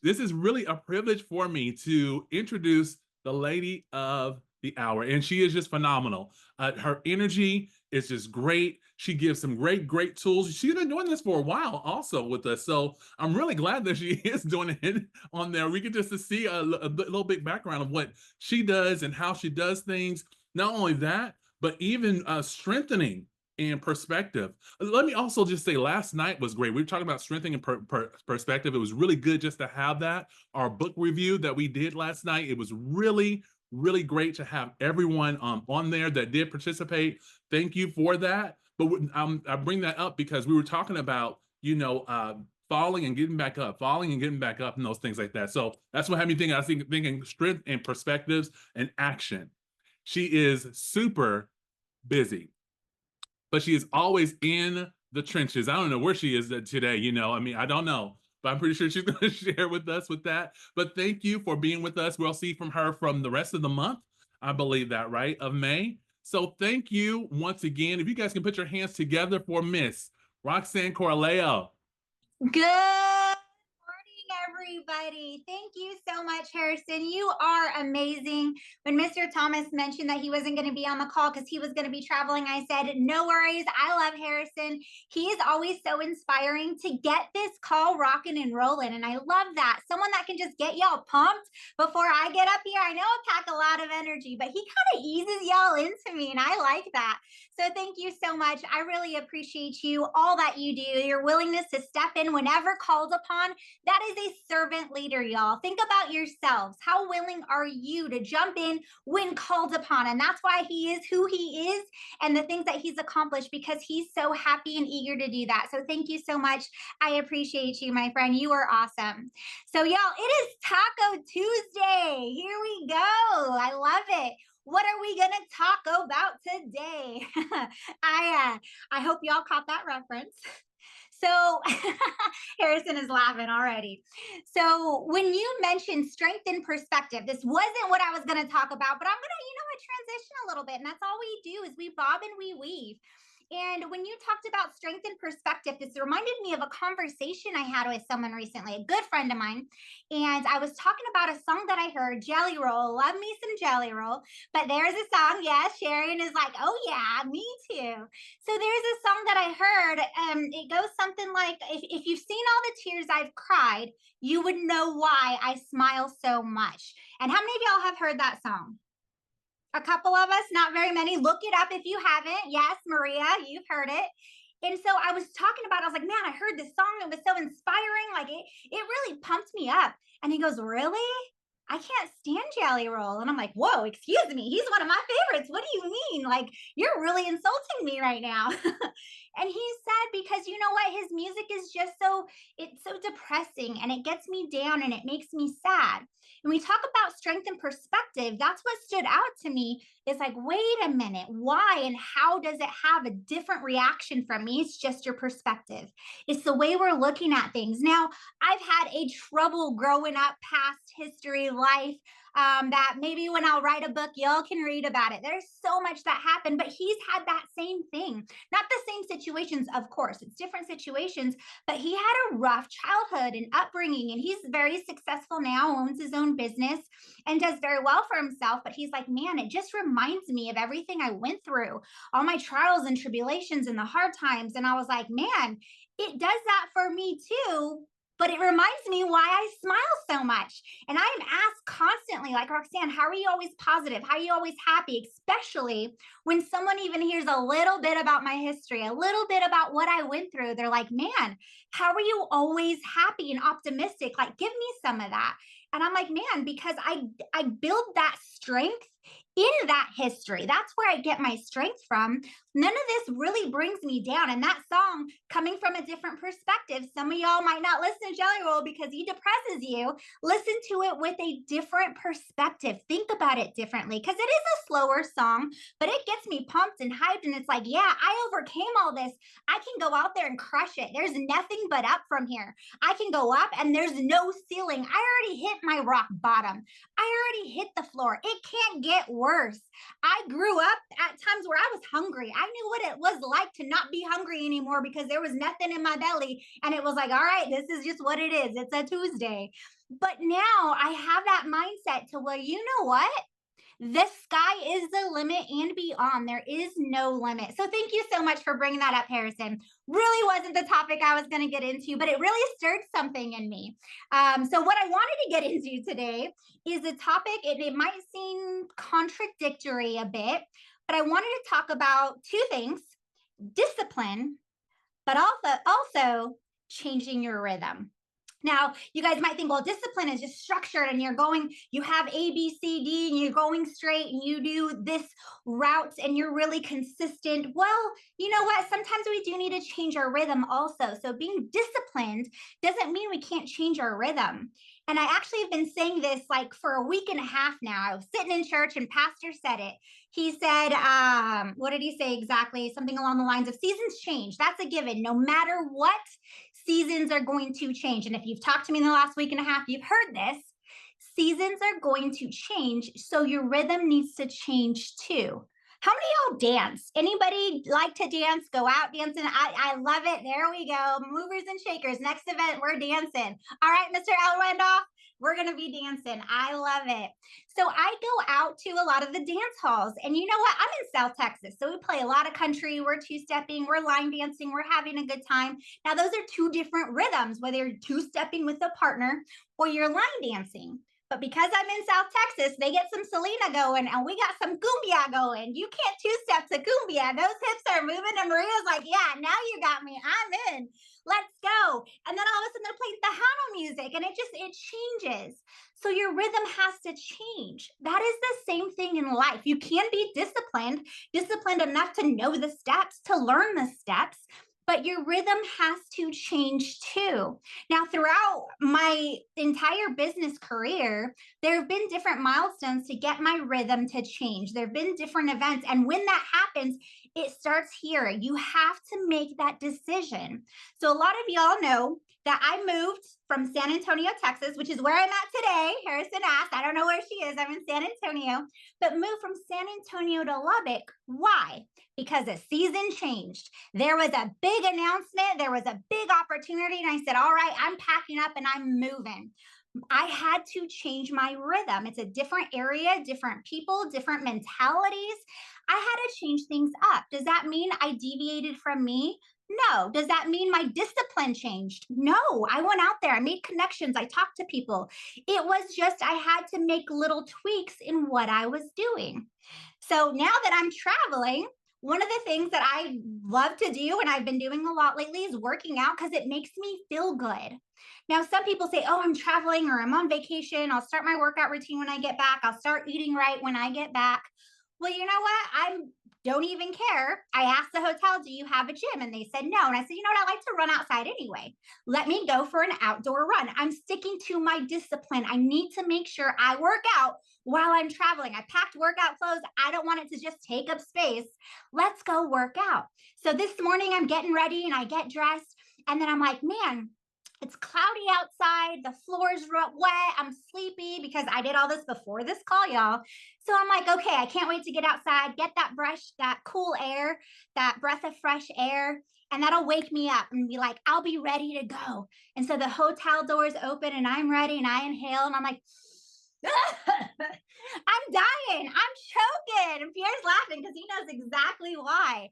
this is really a privilege for me to introduce the lady of the hour, and she is just phenomenal. Her energy is just great. She gives some great tools. She's been doing this for a while, also with us. So I'm really glad that she is doing it on there. We get just to see a little bit background of what she does and how she does things. Not only that, but even strengthening and perspective. Let me also just say last night was great. We were talking about strengthening perspective. It was really good just to have that. Our book review that we did last night, it was really great to have everyone on there that did participate. Thank you for that. But I bring that up because we were talking about, falling and getting back up, falling and getting back up, and those things like that. So that's what had me thinking. I was thinking strength and perspectives and action. She is super busy, but she is always in the trenches. I don't know where she is today. I mean, I don't know, but I'm pretty sure she's going to share with us with that. But thank you for being with us. We'll see from her from the rest of the month. I believe that, right? Of May. So thank you once again. If you guys can put your hands together for Miss Roxann Corralejo. Good morning, everybody. Thank you so much, Harrison. You are amazing. When Mr. Thomas mentioned that he wasn't going to be on the call because he was going to be traveling, I said, no worries. I love Harrison. He is always so inspiring to get this call rocking and rolling. And I love that. Someone that can just get y'all pumped before I get up here. I know I pack a lot of energy, but he kind of eases y'all into me, and I like that. So thank you so much. I really appreciate you, all that you do, your willingness to step in whenever called upon. That is a servant leader, y'all. Think about yourselves. How willing are you to jump in when called upon? And that's why he is who he is and the things that he's accomplished, because he's so happy and eager to do that. So thank you so much. I appreciate you, my friend. You are awesome. So y'all, it is Taco Tuesday. Here we go. I love it. What are we going to talk about today? I hope y'all caught that reference. So Harrison is laughing already. So when you mentioned strength and perspective, this wasn't what I was going to talk about, but I'm going to, transition a little bit. And that's all we do is we bob and we weave. And when you talked about strength and perspective, this reminded me of a conversation I had with someone recently, a good friend of mine. And I was talking about a song that I heard, Jelly Roll. Love me some Jelly Roll. But there's a song, yes, Sharon is like, oh yeah, me too. So there's a song that I heard. It goes something like, if you've seen all the tears I've cried, you would know why I smile so much. And how many of y'all have heard that song? A couple of us, not very many. Look it up if you haven't. Yes, Maria, you've heard it. And so I was talking about, I was like, man, I heard this song. It was so inspiring. Like it really pumped me up. And he goes, really? I can't stand Jelly Roll. And I'm like, whoa, excuse me. He's one of my favorites. What do you mean? Like, you're really insulting me right now. And he said, because you know what? His music is just it's so depressing and it gets me down and it makes me sad. And we talk about strength and perspective. That's what stood out to me is like, wait a minute, why and how does it have a different reaction from me? It's just your perspective. It's the way we're looking at things. Now, I've had a trouble growing up, past history, life, that maybe when I'll write a book, y'all can read about it. There's so much that happened, but he's had that same thing. Not the same situations, of course, it's different situations, but he had a rough childhood and upbringing, and he's very successful now, owns his own business, and does very well for himself. But he's like, man, it just reminds me of everything I went through, all my trials and tribulations and the hard times. And I was like, man, it does that for me too. But it reminds me why I smile so much. And I am asked constantly, like, Roxann, how are you always positive? How are you always happy? Especially when someone even hears a little bit about my history, a little bit about what I went through. They're like, man, how are you always happy and optimistic? Like, give me some of that. And I'm like, man, because I build that strength in that history. That's where I get my strength from. None of this really brings me down. And that song, coming from a different perspective, some of y'all might not listen to Jelly Roll because he depresses you. Listen to it with a different perspective. Think about it differently, because it is a slower song, but it gets me pumped and hyped. And it's like, yeah, I overcame all this. I can go out there and crush it. There's nothing but up from here. I can go up and there's no ceiling. I already hit my rock bottom. I already hit the floor. It can't get worse. I grew up at times where I was hungry. I knew what it was like to not be hungry anymore because there was nothing in my belly. And it was like, all right, this is just what it is. It's a Tuesday. But now I have that mindset to, well, you know what? The sky is the limit and beyond. There is no limit. So thank you so much for bringing that up, Harrison. Really wasn't the topic I was going to get into, but it really stirred something in me. So what I wanted to get into today is a topic, it might seem contradictory a bit, but I wanted to talk about two things: discipline, but also changing your rhythm. Now, you guys might think, well, discipline is just structured and you have A, B, C, D, and you're going straight and you do this route and you're really consistent. Well, you know what? Sometimes we do need to change our rhythm also. So being disciplined doesn't mean we can't change our rhythm. And I actually have been saying this like for a week and a half now. I was sitting in church and Pastor said it. He said, what did he say exactly? Something along the lines of seasons change. That's a given. No matter what, seasons are going to change. And if you've talked to me in the last week and a half, you've heard this. Seasons are going to change. So your rhythm needs to change too. How many of y'all dance? Anybody like to dance? Go out dancing? I love it. There we go. Movers and shakers. Next event, we're dancing. All right, Mr. Elwendoff, we're going to be dancing. I love it. So I go out to a lot of the dance halls. And you know what? I'm in South Texas. So we play a lot of country. We're two-stepping. We're line dancing. We're having a good time. Now, those are two different rhythms, whether you're two-stepping with a partner or you're line dancing. But because I'm in South Texas, they get some Selena going and we got some cumbia going. You can't two-step to cumbia. Those hips are moving and Maria's like, yeah, now you got me. I'm in. Let's go. And then all of a sudden they're playing Tejano music and it changes. So your rhythm has to change. That is the same thing in life. You can be disciplined enough to know the steps, to learn the steps, but your rhythm has to change too. Now, throughout my entire business career, there have been different milestones to get my rhythm to change. There have been different events. And when that happens, it starts here. You have to make that decision. So a lot of y'all know that I moved from San Antonio, Texas, which is where I'm at today. Harrison asked, I don't know where she is. I'm in San Antonio, but moved from San Antonio to Lubbock. Why? Because a season changed. There was a big announcement. There was a big opportunity. And I said, all right, I'm packing up and I'm moving. I had to change my rhythm. It's a different area, different people, different mentalities. I had to change things up. Does that mean I deviated from me? No. Does that mean my discipline changed? No. I went out there, I made connections, I talked to people. It was just I had to make little tweaks in what I was doing. So now that I'm traveling, one of the things that I love to do, and I've been doing a lot lately, is working out because it makes me feel good. Now, some people say, oh, I'm traveling or I'm on vacation. I'll start my workout routine when I get back. I'll start eating right when I get back. Well, you know what? I don't even care. I asked the hotel, do you have a gym? And they said no. And I said, you know what? I like to run outside anyway. Let me go for an outdoor run. I'm sticking to my discipline. I need to make sure I work out while I'm traveling. I packed workout clothes. I don't want it to just take up space. Let's go work out. So this morning I'm getting ready and I get dressed. And then I'm like, man, it's cloudy outside. The floor's wet. I'm sleepy because I did all this before this call, y'all. So I'm like, okay, I can't wait to get outside, get that fresh, that cool air, that breath of fresh air, and that'll wake me up and be like, I'll be ready to go. And so the hotel doors open and I'm ready and I inhale and I'm like, I'm dying. I'm choking. And Pierre's laughing because he knows exactly why.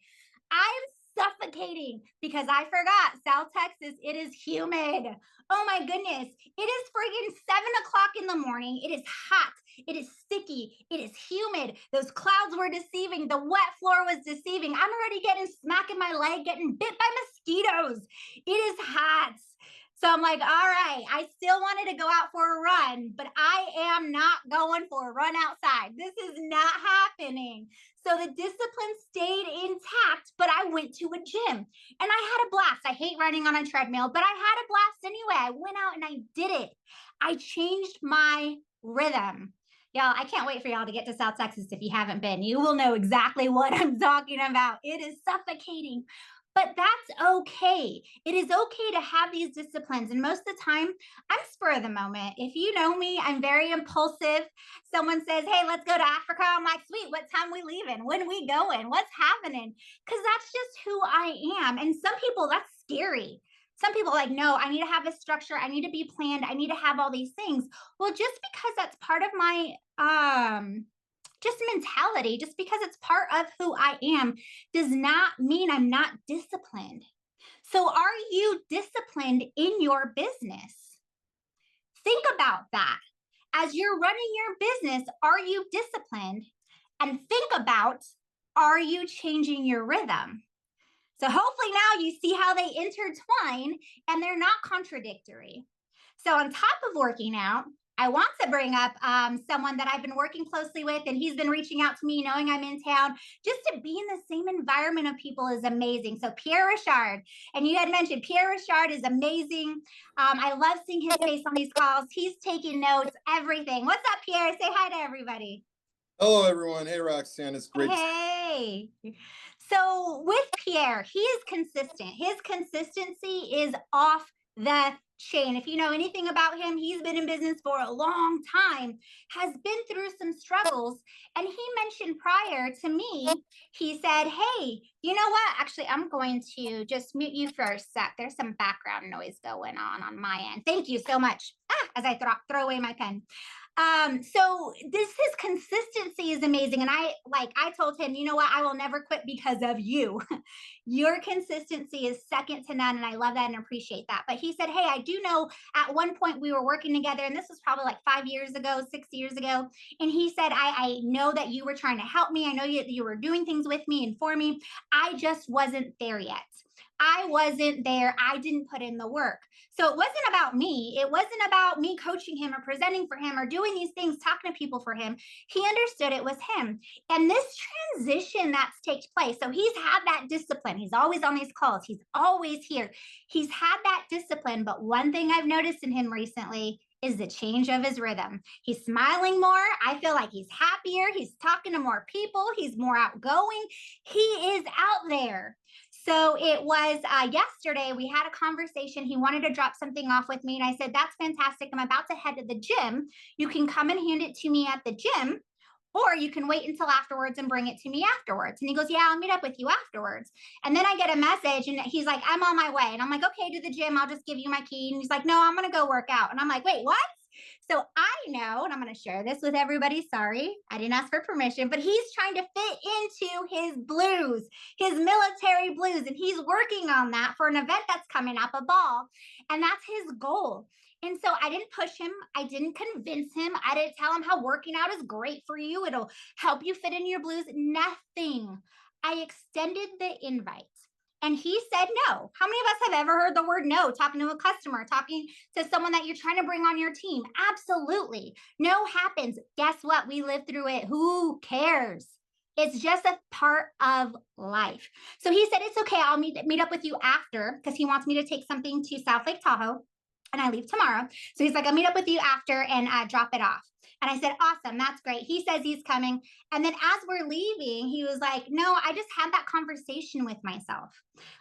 I'm suffocating because I forgot South Texas, it is humid. Oh my goodness. It is friggin' 7 o'clock in the morning. It is hot. It is sticky. It is humid. Those clouds were deceiving. The wet floor was deceiving. I'm already getting smack in my leg, getting bit by mosquitoes. It is hot. So I'm like, all right, I still wanted to go out for a run, but I am not going for a run outside. This is not happening. So the discipline stayed intact, but I went to a gym and I had a blast. I hate running on a treadmill, but I had a blast anyway. I went out and I did it. I changed my rhythm. Y'all, I can't wait for y'all to get to South Texas if you haven't been. You will know exactly what I'm talking about. It is suffocating. But that's okay. It is okay to have these disciplines. And most of the time, I'm spur of the moment. If you know me, I'm very impulsive. Someone says, hey, let's go to Africa. I'm like, sweet, what time we leaving? When we going? What's happening? Because that's just who I am. And some people, that's scary. Some people are like, no, I need to have a structure. I need to be planned. I need to have all these things. Well, just because that's part of my just mentality, just because it's part of who I am, does not mean I'm not disciplined. So, are you disciplined in your business? Think about that. As you're running your business, are you disciplined? And think about, are you changing your rhythm? So hopefully now you see how they intertwine and they're not contradictory. So on top of working out, I want to bring up someone that I've been working closely with, and he's been reaching out to me, knowing I'm in town. Just to be in the same environment of people is amazing. So Pierre Richard, and you had mentioned Pierre Richard is amazing. I love seeing his face on these calls. He's taking notes, everything. What's up, Pierre? Say hi to everybody. Hello, everyone. Hey, Roxann. It's great. Hey. So with Pierre, he is consistent. His consistency is off the chain. If you know anything about him, he's been in business for a long time, has been through some struggles. And he mentioned prior to me, he said, hey, you know what? Actually, I'm going to just mute you for a sec. There's some background noise going on my end. Thank you so much. As I throw away my pen. So his consistency is amazing. And I told him, you know what, I will never quit because of you. Your consistency is second to none. And I love that and appreciate that. But he said, hey, I do know at one point we were working together, and this was probably like 5 years ago, 6 years ago. And he said, I know that you were trying to help me. I know you were doing things with me and for me. I just wasn't there yet. I wasn't there. I didn't put in the work. So it wasn't about me. It wasn't about me coaching him or presenting for him or doing these things, talking to people for him. He understood it was him. And this transition that's takes place. So he's had that discipline. He's always on these calls. He's always here. He's had that discipline. But one thing I've noticed in him recently is the change of his rhythm. He's smiling more. I feel like he's happier. He's talking to more people. He's more outgoing. He is out there. So it was yesterday, we had a conversation. He wanted to drop something off with me. And I said, that's fantastic. I'm about to head to the gym. You can come and hand it to me at the gym, or you can wait until afterwards and bring it to me afterwards. And he goes, yeah, I'll meet up with you afterwards. And then I get a message and he's like, I'm on my way. And I'm like, okay, to the gym. I'll just give you my key. And he's like, no, I'm going to go work out. And I'm like, wait, what? So I know, and I'm going to share this with everybody. Sorry, I didn't ask for permission, but he's trying to fit into his blues, his military blues. And he's working on that for an event that's coming up, a ball. And that's his goal. And so I didn't push him. I didn't convince him. I didn't tell him how working out is great for you. It'll help you fit in your blues. Nothing. I extended the invite. And he said no. How many of us have ever heard the word no, talking to a customer, talking to someone that you're trying to bring on your team? Absolutely. No happens. Guess what? We live through it. Who cares? It's just a part of life. So he said, it's okay. I'll meet up with you after, because he wants me to take something to South Lake Tahoe. And I leave tomorrow. So he's like, I'll meet up with you after and drop it off. And I said, awesome. That's great. He says he's coming. And then as we're leaving, he was like, no, I just had that conversation with myself.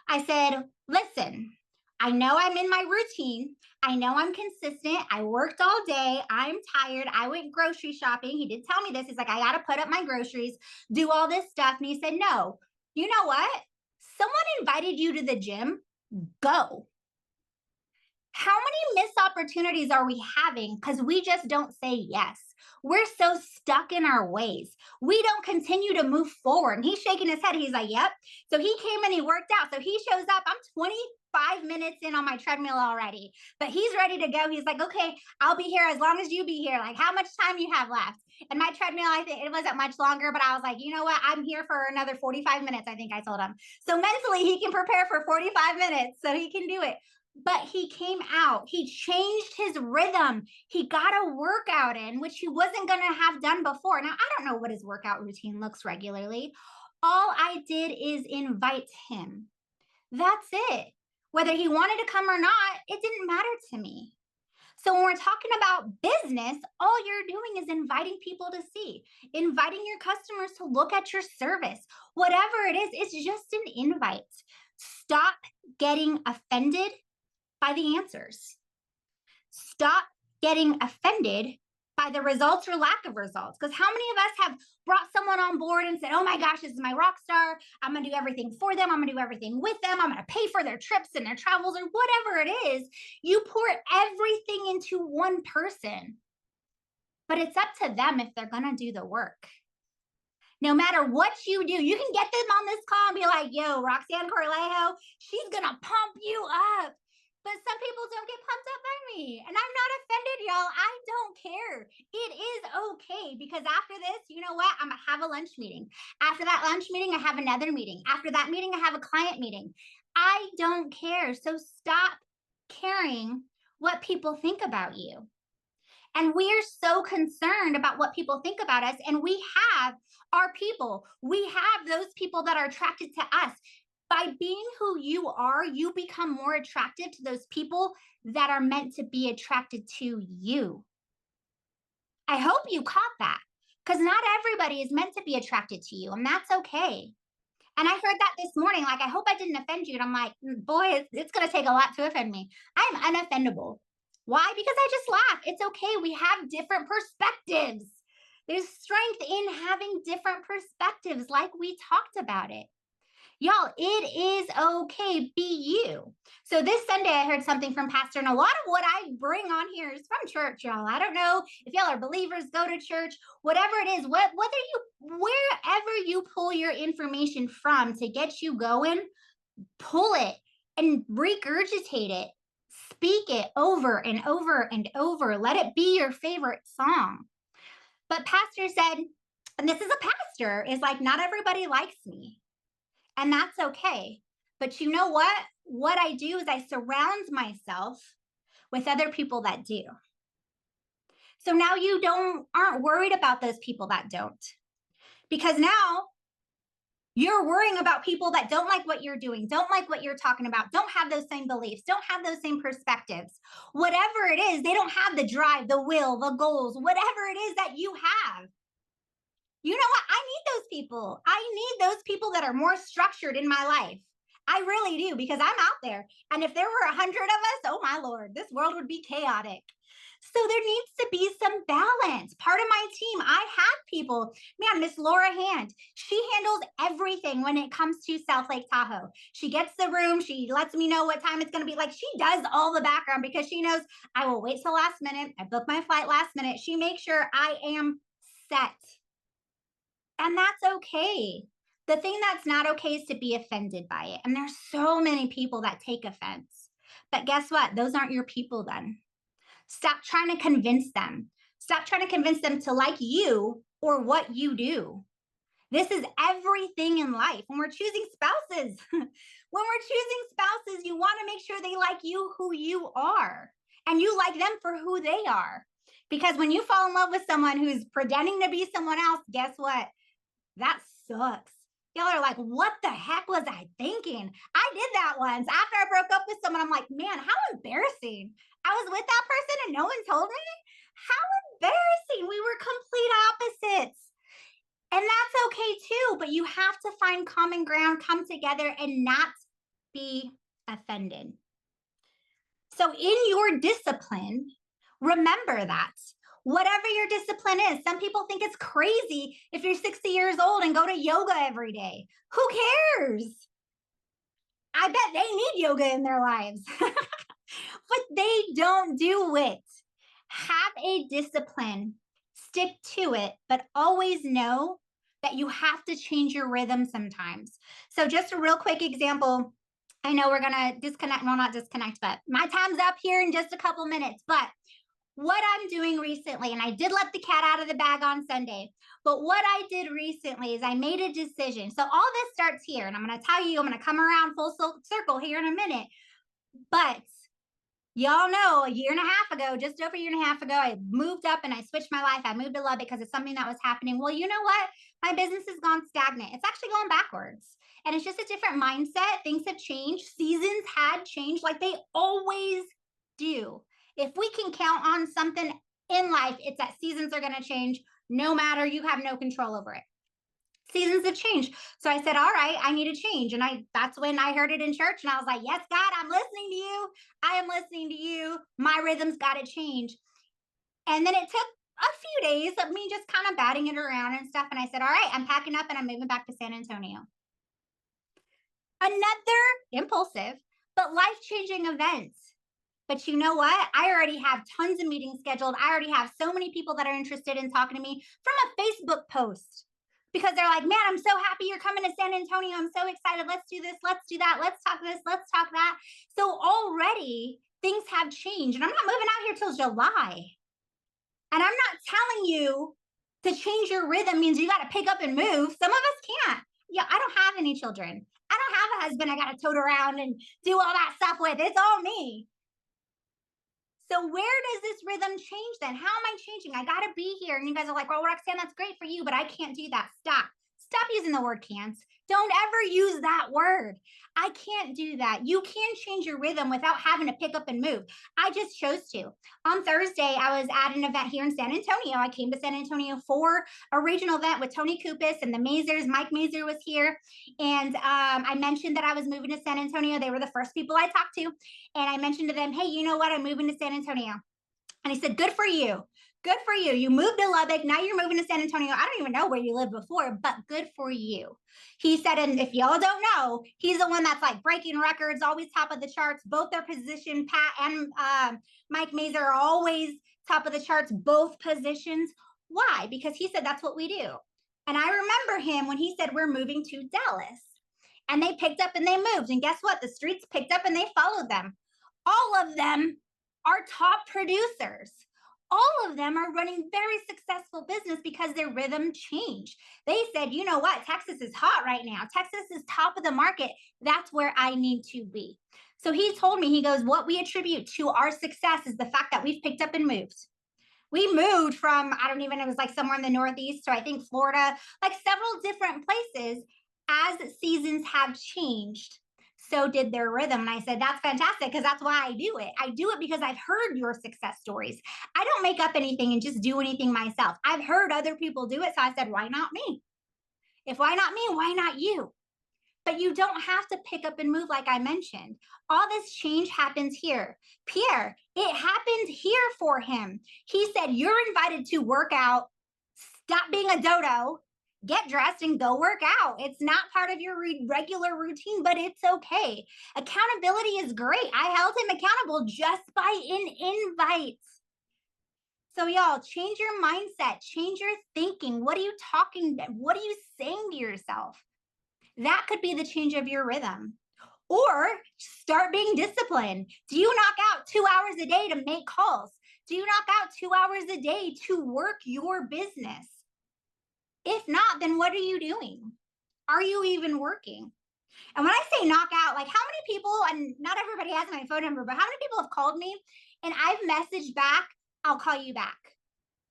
I said, listen, I know I'm in my routine. I know I'm consistent. I worked all day. I'm tired. I went grocery shopping. He did tell me this. He's like, I got to put up my groceries, do all this stuff. And he said, no, you know what? Someone invited you to the gym. Go. How many missed opportunities are we having because we just don't say yes? We're so stuck in our ways. We don't continue to move forward. And he's shaking his head. He's like, yep. So he came and he worked out. So he shows up. I'm 25 minutes in on my treadmill already, but he's ready to go. He's like, okay, I'll be here as long as you be here. Like, how much time you have left? And my treadmill, I think it wasn't much longer, but I was like, you know what? I'm here for another 45 minutes, I think I told him. So mentally, he can prepare for 45 minutes so he can do it. But he came out, he changed his rhythm. He got a workout in, which he wasn't going to have done before. Now, I don't know what his workout routine looks regularly. All I did is invite him. That's it. Whether he wanted to come or not, it didn't matter to me. So when we're talking about business, all you're doing is inviting people to see, inviting your customers to look at your service. Whatever it is, it's just an invite. Stop getting offended by the answers. Stop getting offended by the results or lack of results. Because how many of us have brought someone on board and said, oh my gosh, this is my rock star. I'm going to do everything for them. I'm going to do everything with them. I'm going to pay for their trips and their travels or whatever it is. You pour everything into one person, but it's up to them if they're going to do the work. No matter what you do, you can get them on this call and be like, yo, Roxann Corralejo, she's going to pump you up. But some people don't get pumped up by me. And I'm not offended, y'all. I don't care. It is okay, because after this, you know what? I'm going to have a lunch meeting. After that lunch meeting, I have another meeting. After that meeting, I have a client meeting. I don't care. So stop caring what people think about you. And we are so concerned about what people think about us. And we have our people. We have those people that are attracted to us. By being who you are, you become more attractive to those people that are meant to be attracted to you. I hope you caught that, because not everybody is meant to be attracted to you, and that's okay. And I heard that this morning, like, I hope I didn't offend you. And I'm like, boy, it's going to take a lot to offend me. I'm unoffendable. Why? Because I just laugh. It's okay. We have different perspectives. There's strength in having different perspectives, like we talked about it. Y'all, it is okay. Be you. So this Sunday, I heard something from Pastor, and a lot of what I bring on here is from church, y'all. I don't know if y'all are believers, go to church, whatever it is, wherever you pull your information from to get you going, pull it and regurgitate it. Speak it over and over and over. Let it be your favorite song. But Pastor said, and this is a pastor, is like, not everybody likes me. And that's okay. But you know what? What I do is I surround myself with other people that do. So now you aren't worried about those people that don't. Because now you're worrying about people that don't like what you're doing, don't like what you're talking about, don't have those same beliefs, don't have those same perspectives. Whatever it is, they don't have the drive, the will, the goals, whatever it is that you have. You know what? I need those people. I need those people that are more structured in my life. I really do, because I'm out there. And if there were 100 of us, oh my Lord, this world would be chaotic. So there needs to be some balance. Part of my team, I have people, man, Miss Laura Hand, she handles everything when it comes to South Lake Tahoe. She gets the room. She lets me know what time it's going to be. Like, she does all the background because she knows I will wait till last minute. I book my flight last minute. She makes sure I am set. And that's okay. The thing that's not okay is to be offended by it. And there's so many people that take offense. But guess what? Those aren't your people then. Stop trying to convince them. Stop trying to convince them to like you or what you do. This is everything in life. When we're choosing spouses, you want to make sure they like you who you are. And you like them for who they are. Because when you fall in love with someone who's pretending to be someone else, guess what? That sucks. Y'all are like, what the heck was I thinking? I did that once. After I broke up with someone, I'm like, man, how embarrassing. I was with that person and no one told me? How embarrassing. We were complete opposites. And that's okay too, but you have to find common ground, come together, and not be offended. So in your discipline, remember that. Whatever your discipline is, some people think it's crazy if you're 60 years old and go to yoga every day. Who cares? I bet they need yoga in their lives, but they don't do it. Have a discipline, stick to it, but always know that you have to change your rhythm sometimes. So just a real quick example. I know we're going to disconnect, well, not disconnect, but my time's up here in just a couple minutes. But what I'm doing recently, and I did let the cat out of the bag on Sunday, but what I did recently is I made a decision. So all this starts here, and I'm going to tell you, I'm going to come around full circle here in a minute. But y'all know a year and a half ago, just over a year and a half ago, I moved up and I switched my life. I moved to Lubbock because it's something that was happening. Well, you know what? My business has gone stagnant. It's actually going backwards. And it's just a different mindset. Things have changed. Seasons had changed like they always do. If we can count on something in life, it's that seasons are going to change no matter, you have no control over it. Seasons have changed. So I said, all right, I need a change. And that's when I heard it in church. And I was like, yes, God, I'm listening to you. I am listening to you. My rhythm's got to change. And then it took a few days of me just kind of batting it around and stuff. And I said, all right, I'm packing up and I'm moving back to San Antonio. Another impulsive, but life-changing event. But you know what? I already have tons of meetings scheduled. I already have so many people that are interested in talking to me from a Facebook post because they're like, man, I'm so happy you're coming to San Antonio. I'm so excited. Let's do this. Let's do that. Let's talk this. Let's talk that. So already things have changed. And I'm not moving out here till July. And I'm not telling you to change your rhythm means you got to pick up and move. Some of us can't. Yeah, I don't have any children. I don't have a husband I got to tote around and do all that stuff with. It's all me. So where does this rhythm change then? How am I changing? I got to be here. And you guys are like, well, Roxann, that's great for you, but I can't do that. Stop. Stop using the word can't. Don't ever use that word. I can't do that. You can change your rhythm without having to pick up and move. I just chose to. On Thursday, I was at an event here in San Antonio. I came to San Antonio for a regional event with Tony Kupis and the Mazers. Mike Mazer was here. And I mentioned that I was moving to San Antonio. They were the first people I talked to. And I mentioned to them, hey, you know what? I'm moving to San Antonio. And he said, good for you. Good for you. You moved to Lubbock. Now you're moving to San Antonio. I don't even know where you lived before, but good for you. He said, and if y'all don't know, he's the one that's like breaking records, always top of the charts. Both their position, Pat and Mike Mazer are always top of the charts, both positions. Why? Because he said that's what we do. And I remember him when he said, we're moving to Dallas. And they picked up and they moved. And guess what? The streets picked up and they followed them. All of them are top producers. All of them are running very successful business because their rhythm changed. They said, you know what? Texas is hot right now. Texas is top of the market. That's where I need to be. So he told me, he goes, what we attribute to our success is the fact that we've picked up and moved. We moved from, I don't even, it was like somewhere in the Northeast to I think Florida, like several different places. As seasons have changed, so did their rhythm. And I said, that's fantastic because that's why I do it. I do it because I've heard your success stories. I don't make up anything and just do anything myself. I've heard other people do it. So I said, why not me? If why not me, why not you? But you don't have to pick up and move like I mentioned. All this change happens here. Pierre, it happened here for him. He said, you're invited to work out, stop being a dodo, get dressed and go work out. It's not part of your regular routine, but it's okay. Accountability is great. I held him accountable just by an invite. So y'all, change your mindset, change your thinking. What are you talking about? What are you saying to yourself? That could be the change of your rhythm. Or start being disciplined. Do you knock out 2 hours a day to make calls? Do you knock out 2 hours a day to work your business? If not, then what are you doing? Are you even working? And when I say knock out, like how many people, and not everybody has my phone number, but how many people have called me and I've messaged back, I'll call you back.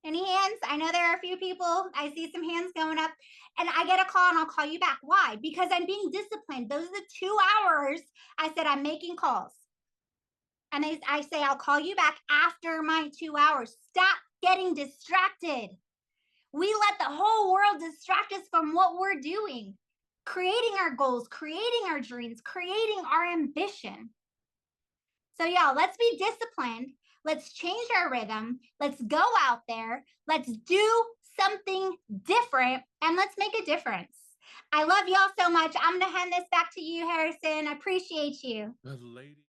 Any hands? I know there are a few people. I see some hands going up and I get a call and I'll call you back. Why? Because I'm being disciplined. Those are the 2 hours I said I'm making calls. And I say, I'll call you back after my 2 hours. Stop getting distracted. We let the whole world distract us from what we're doing, creating our goals, creating our dreams, creating our ambition. So y'all, let's be disciplined. Let's change our rhythm. Let's go out there. Let's do something different and let's make a difference. I love y'all so much. I'm going to hand this back to you, Harrison. I appreciate you. The lady.